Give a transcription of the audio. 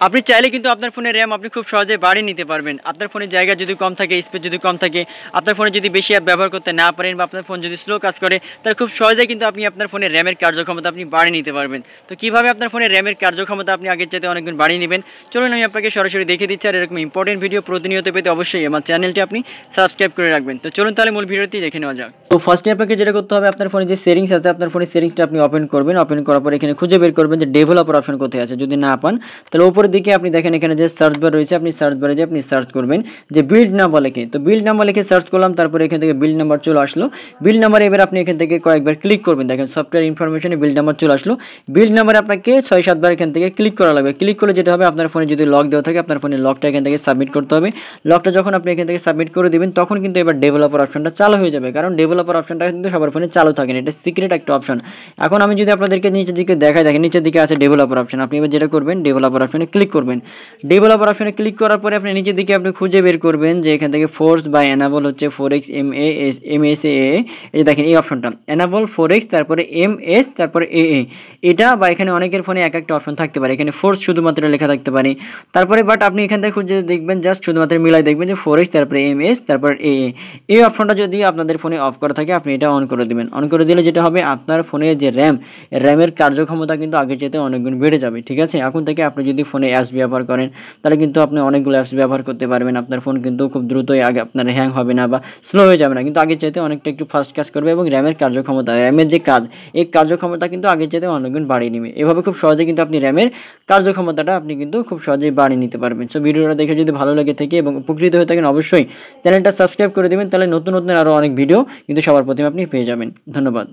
আপনি চাইলে কিন্তু আপনার ফোনের র্যাম আপনি খুব সহজে বাড়িয়ে নিতে পারবেন। আপনার ফোনের জায়গা যদি কম থাকে, স্পেস যদি কম থাকে, আপনার ফোনে যদি বেশি অ্যাপ ব্যবহার করতে না পারেন বা আপনার ফোন যদি স্লো কাজ করে, তাহলে খুব সহজেই কিন্তু আপনি আপনার ফোনের র্যামের কার্যক্ষমতা আপনি বাড়িয়ে নিতে পারবেন। তো কীভাবে আপনার ফোনের র্যামের কার্যক্ষমতা আপনি আগের চাইতে অনেকগুণ বাড়িয়ে নেবেন, চলুন আমি আপনাকে সরাসরি দেখিয়ে দিচ্ছি। আর এরকম ইম্পর্টেন্ট ভিডিও প্রতিনিয়ত পেতে অবশ্যই আমার চ্যানেলটি আপনি সাবস্ক্রাইব করে রাখবেন। তো চলুন তাহলে মূল ভিডিওটি দেখে নেওয়া যাক। তো ফার্স্টে আপনাকে যেটা করতে হবে, আপনার ফোনে যে সেটিংস আছে, আপনার ফোনের সেটিংসটা আপনি ওপেন করবেন। ওপেন করার পর এখানে খুঁজে বের করবেন যে ডেভেলপার অপশন কোথায় আছে। যদি না পান তাহলে উপরের দিকে আপনি দেখেন এখানে যে সার্চ বার রয়েছে, আপনি সার্চ বারে যে আপনি সার্চ করবেন যে বিল্ড নাম্বার লিখে। তো বিল্ড নাম্বার লিখে সার্চ করলাম, তারপরে এখান থেকে বিল্ড নাম্বার চলে আসলো। বিল্ড নাম্বার এবার আপনি এখান থেকে কয়েকবার ক্লিক করবেন। দেখেন সফটওয়্যার ইনফরমেশনে বিল্ড নাম্বার চলে আসলো। বিল্ড নাম্বার আপনাকে 6-7 বার এখান থেকে ক্লিক করা লাগবে। ক্লিক করলে যেটা হবে, আপনার ফোনে যদি লক দেওয়া থাকে, আপনার ফোনে লকটা এখান থেকে সাবমিট করতে হবে। লকটা যখন আপনি এখান থেকে সাবমিট করে দিবেন, তখন কিন্তু এবার ডেভেলপার অপশনটা চালু হয়ে যাবে। কারণ ডেভেলপার অপশনটা কিন্তু সবার ফোনে চালু থাকে না, এটা সিক্রেট একটা অপশন। এখন আমি যদি আপনাদেরকে নিচের দিকে দেখাই, দেখেন নিচের দিকে আছে ডেভেলপার অপশন। আপনি এবার যেটা করবেন, ডেভেলপার অপশনে ক্লিক করবেন। ডেভেলপার অপশনে ক্লিক করার পরে আপনি নিচের দিকে আপনি খুঁজে বের করবেন যে এখান থেকে ফোর্স বা এনাবল হচ্ছে 4x MSA, এই যে দেখেন এই অপশনটা এনাবল 4x তারপরে MS তারপরে AA, এটা বা এখানে অনেকের ফোনে এক একটা অপশন থাকতে পারে। এখানে ফোর্স শুধুমাত্র লেখা থাকতে পারে, তারপরে বাট আপনি এখান থেকে খুঁজে দেখবেন, জাস্ট শুধুমাত্র মিলাই দেখবেন যে 4x তারপরে MS তারপর AA। এই অপশনটা যদি আপনাদের ফোনে অফ করা থাকে, আপনি এটা অন করে দিবেন। অন করে দিলে যেটা হবে, আপনার ফোনের যে র্যামের কার্যক্ষমতা কিন্তু আগের চাইতে অনেক গুণ বেড়ে যাবে। ঠিক আছে, এখন থেকে আপনি যদি ফোনে অ্যাপস ব্যবহার করেন, তাহলে কিন্তু আপনি অনেকগুলো অ্যাপস ব্যবহার করতে পারবেন। আপনার ফোন কিন্তু খুব দ্রুতই আগে আপনার হ্যাং হবে না বা স্লো হয়ে যাবে না, কিন্তু আগের চাইতে অনেকটা একটু ফাস্ট কাজ করবে এবং র্যামের কার্যক্ষমতা, র্যামের যে কাজ, এই কার্যক্ষমতা কিন্তু আগের চাইতে অনেকগুণ বাড়িয়ে নেবে। এভাবে খুব সহজে কিন্তু আপনি র্যামের কার্যক্ষমতাটা আপনি কিন্তু খুব সহজেই বাড়িয়ে নিতে পারবেন। সো ভিডিওটা দেখে যদি ভালো লাগে থাকে এবং উপকৃত হয়ে থাকেন, অবশ্যই চ্যানেলটা সাবস্ক্রাইব করে দেবেন, তাহলে নতুন নতুন আরও অনেক ভিডিও কিন্তু সবার প্রথমে আপনি পেয়ে যাবেন। ধন্যবাদ।